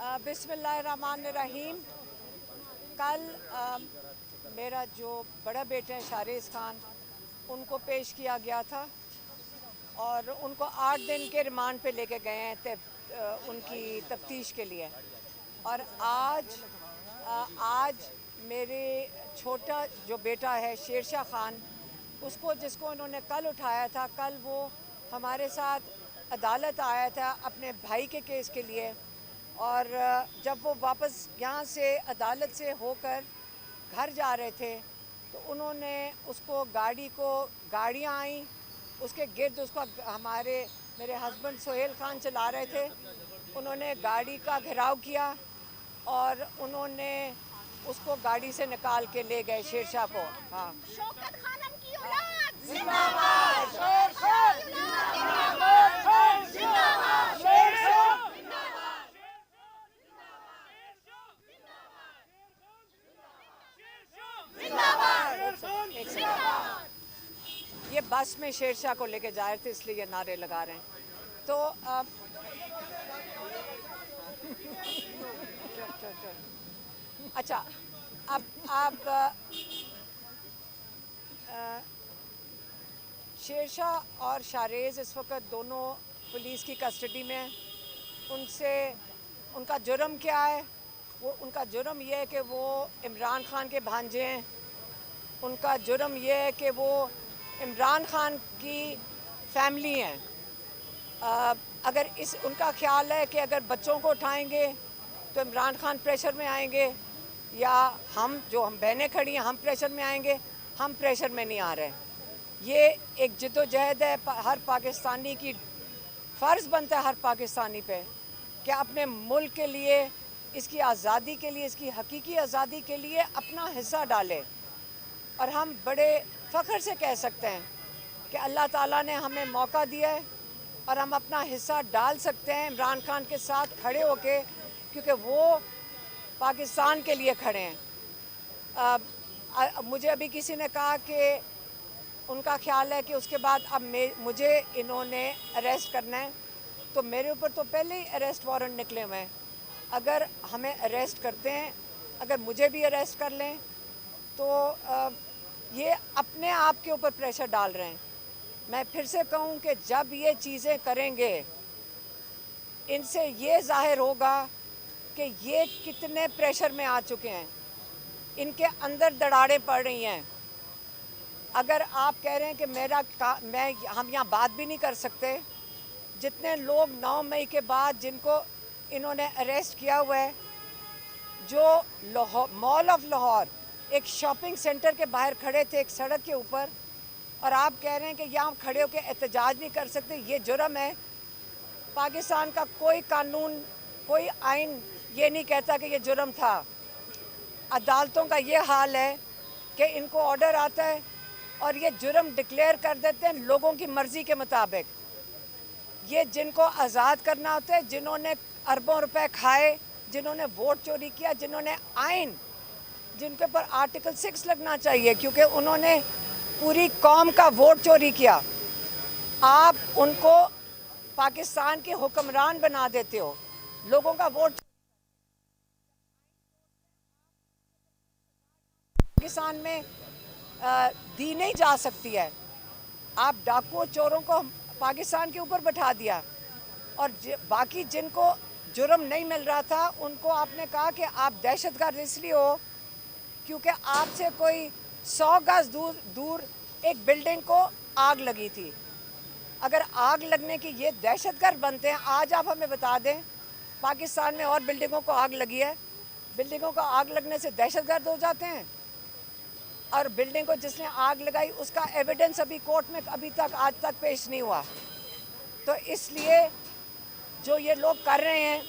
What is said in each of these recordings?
बिस्मिल्लाहिर्रहमानिर्रहीम। कल मेरा जो बड़ा बेटा है शारेज़ खान, उनको पेश किया गया था और उनको 8 दिन के रिमांड पे लेके गए हैं उनकी तफ्तीश के लिए। और आज मेरे छोटा जो बेटा है शेरशाह खान, उसको जिसको उन्होंने कल उठाया था, कल वो हमारे साथ अदालत आया था अपने भाई के केस के लिए। और जब वो वापस यहाँ से अदालत से होकर घर जा रहे थे तो उन्होंने उसको गाड़ियाँ आई उसके गिर्द, उसको मेरे हस्बैंड सोहेल खान चला रहे थे, उन्होंने गाड़ी का घेराव किया और उन्होंने उसको गाड़ी से निकाल के ले गए शेरशाह को। हाँ, शौकत खानम की औलाद जिंदाबाद, शेरशाह जिंदाबाद, जिंदाबाद, शेरशाह जिंदाबाद। ये बस में शेरशाह को लेके जा रहे थे, इसलिए ये नारे लगा रहे हैं। तो अच्छा, अब शेरशाह और शारेज़ इस वक्त दोनों पुलिस की कस्टडी में हैं। उनका जुर्म क्या है? उनका जुर्म ये है कि वो इमरान खान के भांजे हैं। उनका जुर्म ये है कि वो इमरान खान की फैमिली हैं। अगर उनका ख्याल है कि अगर बच्चों को उठाएंगे तो इमरान खान प्रेशर में आएंगे, या हम बहनें खड़ी हैं हम प्रेशर में आएंगे। हम प्रेशर में नहीं आ रहे। ये एक जिद्दोजहद है, हर पाकिस्तानी की फ़र्ज़ बनता है हर पाकिस्तानी पे कि अपने मुल्क के लिए, इसकी आज़ादी के लिए, इसकी हकीकी आज़ादी के लिए अपना हिस्सा डाले। और हम बड़े फ़ख्र से कह सकते हैं कि अल्लाह ताला ने हमें मौका दिया है और हम अपना हिस्सा डाल सकते हैं इमरान खान के साथ खड़े होके, क्योंकि वो पाकिस्तान के लिए खड़े हैं। मुझे अभी किसी ने कहा कि उनका ख्याल है कि उसके बाद अब मुझे इन्होंने अरेस्ट करना है, तो मेरे ऊपर तो पहले ही अरेस्ट वारंट निकले हुए हैं। अगर हमें अरेस्ट करते हैं, अगर मुझे भी अरेस्ट कर लें, तो ये अपने आप के ऊपर प्रेशर डाल रहे हैं। मैं फिर से कहूँ कि जब ये चीज़ें करेंगे, इनसे ये ज़ाहिर होगा कि ये कितने प्रेशर में आ चुके हैं, इनके अंदर दरारें पड़ रही हैं। अगर आप कह रहे हैं कि हम यहाँ बात भी नहीं कर सकते, जितने लोग 9 मई के बाद जिनको इन्होंने अरेस्ट किया हुआ है, जो मॉल ऑफ लाहौर एक शॉपिंग सेंटर के बाहर खड़े थे एक सड़क के ऊपर, और आप कह रहे हैं कि यहाँ खड़े होकर एहतजाज नहीं कर सकते, ये जुर्म है। पाकिस्तान का कोई कानून, कोई आइन ये नहीं कहता कि ये जुर्म था। अदालतों का ये हाल है कि इनको ऑर्डर आता है और ये जुर्म डिक्लेयर कर देते हैं लोगों की मर्ज़ी के मुताबिक। ये जिनको आज़ाद करना होता है, जिन्होंने अरबों रुपए खाए, जिन्होंने वोट चोरी किया, जिन्होंने आइन, जिनके ऊपर आर्टिकल 6 लगना चाहिए क्योंकि उन्होंने पूरी कौम का वोट चोरी किया, आप उनको पाकिस्तान के हुक्मरान बना देते हो। लोगों का वोट पाकिस्तान में दी नहीं जा सकती है। आप डाकुओं चोरों को पाकिस्तान के ऊपर बैठा दिया, और बाकी जिनको जुर्म नहीं मिल रहा था उनको आपने कहा कि आप दहशतगर्द इसलिए हो क्योंकि आपसे कोई 100 गज दूर एक बिल्डिंग को आग लगी थी। अगर आग लगने की ये दहशतगर्द बनते हैं, आज आप हमें बता दें पाकिस्तान में और बिल्डिंगों को आग लगी है, बिल्डिंगों को आग लगने से दहशतगर्द हो जाते हैं? और बिल्डिंग को जिसने आग लगाई उसका एविडेंस अभी कोर्ट में आज तक पेश नहीं हुआ। तो इसलिए जो ये लोग कर रहे हैं,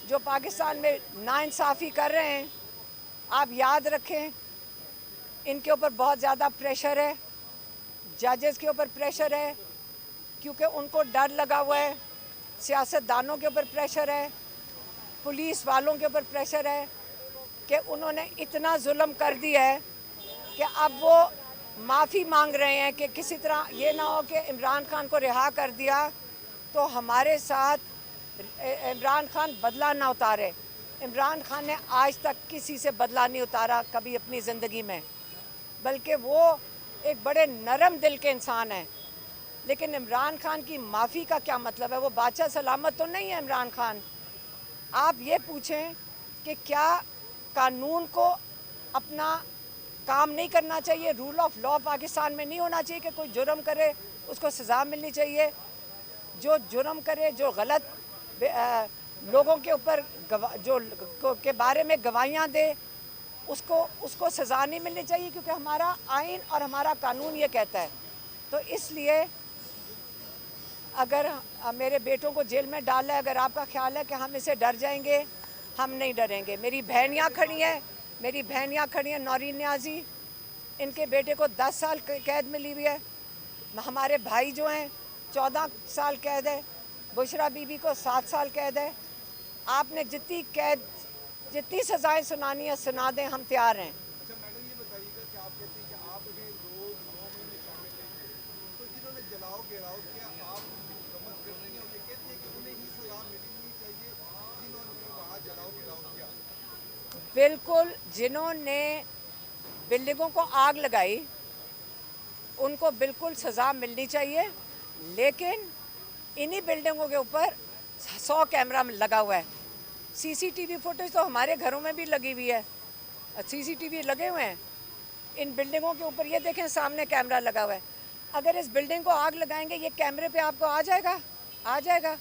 जो पाकिस्तान में नाइंसाफ़ी कर रहे हैं, आप याद रखें इनके ऊपर बहुत ज़्यादा प्रेशर है, जजेस के ऊपर प्रेशर है क्योंकि उनको डर लगा हुआ है, सियासतदानों के ऊपर प्रेशर है, पुलिस वालों के ऊपर प्रेशर है कि उन्होंने इतना जुल्म कर दिया है कि अब वो माफ़ी मांग रहे हैं कि किसी तरह ये ना हो कि इमरान खान को रिहा कर दिया तो हमारे साथ इमरान खान बदला ना उतारे। इमरान खान ने आज तक किसी से बदला नहीं उतारा कभी अपनी ज़िंदगी में, बल्कि वो एक बड़े नरम दिल के इंसान हैं। लेकिन इमरान खान की माफ़ी का क्या मतलब है? वो बादशाह सलामत तो नहीं है इमरान खान। आप ये पूछें कि क्या कानून को अपना काम नहीं करना चाहिए? रूल ऑफ लॉ पाकिस्तान में नहीं होना चाहिए कि कोई जुर्म करे उसको सज़ा मिलनी चाहिए? जो जुर्म करे, जो गलत लोगों के ऊपर के बारे में गवाहियाँ दे, उसको सज़ा नहीं मिलनी चाहिए, क्योंकि हमारा आइन और हमारा कानून ये कहता है। तो इसलिए अगर मेरे बेटों को जेल में डाला है, अगर आपका ख्याल है कि हम इसे डर जाएंगे, हम नहीं डरेंगे। मेरी बहनियाँ खड़ी हैं, नौरीन न्याजी, इनके बेटे को 10 साल कैद मिली हुई है। हमारे भाई जो हैं 14 साल कैद है, बुशरा बीबी को 7 साल कैद है। आपने जितनी सज़ाएं सुनानी है सुना दें, हम तैयार हैं। अच्छा मैडम, ये बताइएगा कि आप कहते हैं कि आप भी लोग 9 महीने शामिल नहीं, तो जिन्होंने जलाओ गिराओ किया, आप मुकम्मल कर रही हैं और ये कहते हैं कि उन्हें ही सज़ा मिलनी चाहिए जिन्होंने वहाँ जलाओ गिराओ किया? बिल्कुल, जिन्होंने बिल्डिंगों को आग लगाई उनको बिल्कुल सज़ा मिलनी चाहिए, लेकिन इन्हीं बिल्डिंगों के ऊपर 100 कैमरा लगा हुआ है। सीसीटीवी फुटेज तो हमारे घरों में भी लगी हुई है, सीसीटीवी लगे हुए हैं इन बिल्डिंगों के ऊपर। ये देखें, सामने कैमरा लगा हुआ है। अगर इस बिल्डिंग को आग लगाएंगे, ये कैमरे पे आपको आ जाएगा।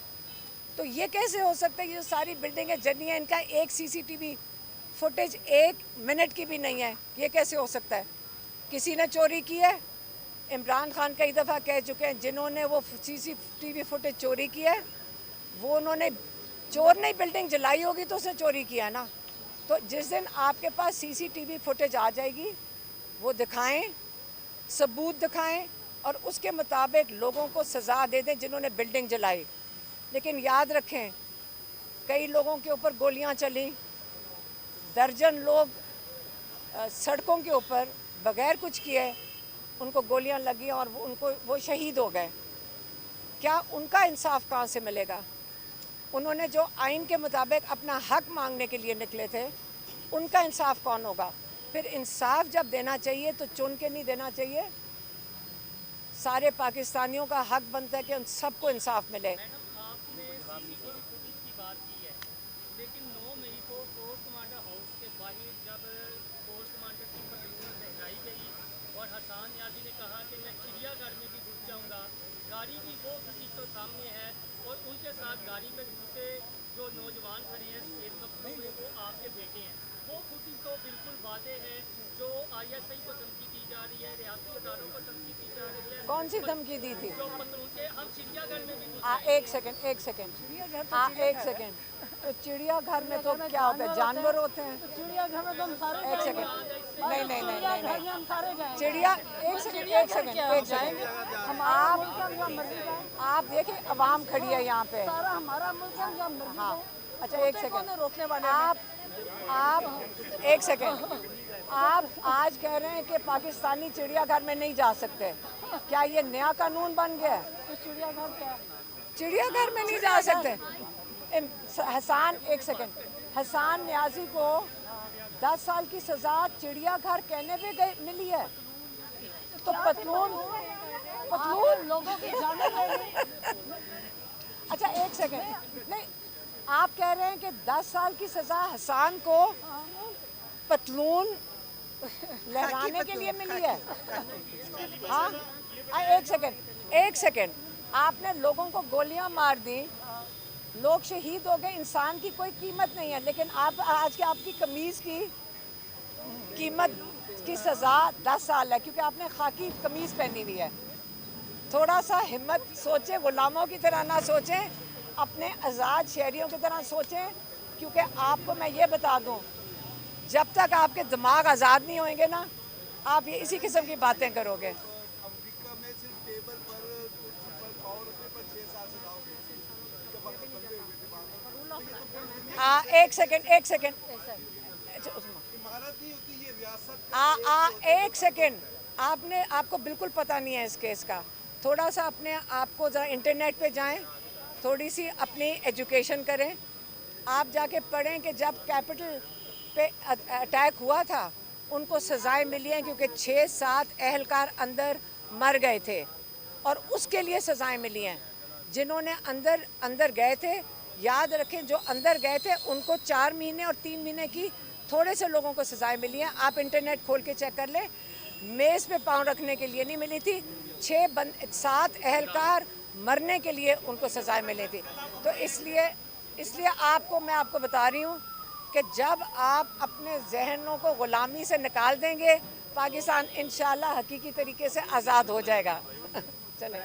तो ये कैसे हो सकता है? ये सारी बिल्डिंगें जली हैं, इनका एक सीसीटीवी फुटेज 1 मिनट की भी नहीं है। ये कैसे हो सकता है? किसी ने चोरी की है। इमरान खान कई दफ़ा कह चुके हैं, जिन्होंने वो सीसीटीवी फुटेज चोरी की है, वो उन्होंने चोर नहीं, बिल्डिंग जलाई होगी तो उसने चोरी किया ना। तो जिस दिन आपके पास सीसीटीवी फुटेज आ जाएगी, वो दिखाएं, सबूत दिखाएं और उसके मुताबिक लोगों को सज़ा दे दें जिन्होंने बिल्डिंग जलाई। लेकिन याद रखें, कई लोगों के ऊपर गोलियां चली, दर्जन लोग सड़कों के ऊपर बगैर कुछ किए उनको गोलियां लगी और वो शहीद हो गए। क्या उनका इंसाफ कहाँ से मिलेगा? उन्होंने जो आइन के मुताबिक अपना हक मांगने के लिए निकले थे, उनका इंसाफ कौन होगा? फिर इंसाफ जब देना चाहिए तो चुन के नहीं देना चाहिए। सारे पाकिस्तानियों का हक बनता है कि उन सबको इंसाफ मिले। आपने सीसीटीवी फुटेज की बात की है, लेकिन 9 मई को कोर कमांडर हाउस के बाहर जब कोर कमांडर की पतलून लहराई गई और हसन न्याजी ने कहा कि मैं चिड़ियाघर में भी घुस जाऊंगा, गाड़ी की वो फुटेज तो सामने है और उनके साथ गाड़ी में दूसरे जो नौजवान खड़े हैं सफेद कपड़ों में, वो आपके बेटे हैं। वो फुटेज तो बिल्कुल वादे है। जो ISI को धमकी दी जा रही है, रियासती अदारों को धमकी दी जा रही है। कौन सी धमकी दी थी? जो पतलून के हम चिड़ियाघर में भी एक सेकंड एक सेकंड। तो चिड़ियाघर में तो क्या होता है? जानवर होते हैं। चिड़ियाघर में तो हम सारे एक सेकंड, नहीं। हम सारे जाएंगे। चिड़िया एक सेकंड। आप देखिए, अवाम खड़ी है यहाँ पे। सारा हमारा मुल्क है, जहाँ मर्जी हाँ, जाए। अच्छा एक सेकंड, रोकने वाले आप एक सेकंड। आप आज कह रहे हैं कि पाकिस्तानी चिड़ियाघर में नहीं जा सकते। क्या ये नया कानून बन गया है? तो चिड़ियाघर क्या? चिड़ियाघर में नहीं जा सकते। हसन न्याजी को 10 साल की सज़ा चिड़ियाघर कहने पे मिली है। तो पतलून लोगों की जाने अच्छा एक सेकंड, नहीं, आप कह रहे हैं कि 10 साल की सज़ा हसन को पतलून लहराने के लिए मिली है। हाँ, एक सेकंड। आपने लोगों को गोलियां मार दी, लोग शहीद हो गए, इंसान की कोई कीमत नहीं है। लेकिन आप आज के आपकी कमीज़ की कीमत की सज़ा 10 साल है, क्योंकि आपने खाकी कमीज़ पहनी हुई है। थोड़ा सा हिम्मत सोचें, गुलामों की तरह ना सोचें, अपने आज़ाद शहरियों की तरह सोचें। क्योंकि आपको मैं ये बता दूं, जब तक आपके दिमाग आज़ाद नहीं होंगे ना, आप ये इसी किस्म की बातें करोगे। अमेरिका में सिर्फ टेबल पर कुर्सी पर पाँव रखने पर 6 साल सजा हो गई थी जब वक्त बंदे हुए थे बाहर। एक सेकंड। इमारत नहीं होती ये रियासत। एक सेकंड, आपको बिल्कुल पता नहीं है इस केस का। थोड़ा सा अपने आप को ज़रा इंटरनेट पे जाएं, थोड़ी सी अपनी एजुकेशन करें। आप जाके पढ़ें कि जब कैपिटल पे अटैक हुआ था उनको सज़ाएं मिली हैं क्योंकि 6-7 अहलकार अंदर मर गए थे और उसके लिए सज़ाएं मिली हैं। जिन्होंने अंदर गए थे, याद रखें, जो अंदर गए थे उनको 4 महीने और 3 महीने की थोड़े से लोगों को सज़ाएं मिली हैं। आप इंटरनेट खोल के चेक कर लें, मेज़ पे पाँव रखने के लिए नहीं मिली थी, 7 अहलकार मरने के लिए उनको सज़ाएं मिली थी। तो इसलिए मैं आपको बता रही हूँ कि जब आप अपने जहनों को ग़ुलामी से निकाल देंगे, पाकिस्तान इंशाल्लाह हकीकी तरीके से आज़ाद हो जाएगा। चलें।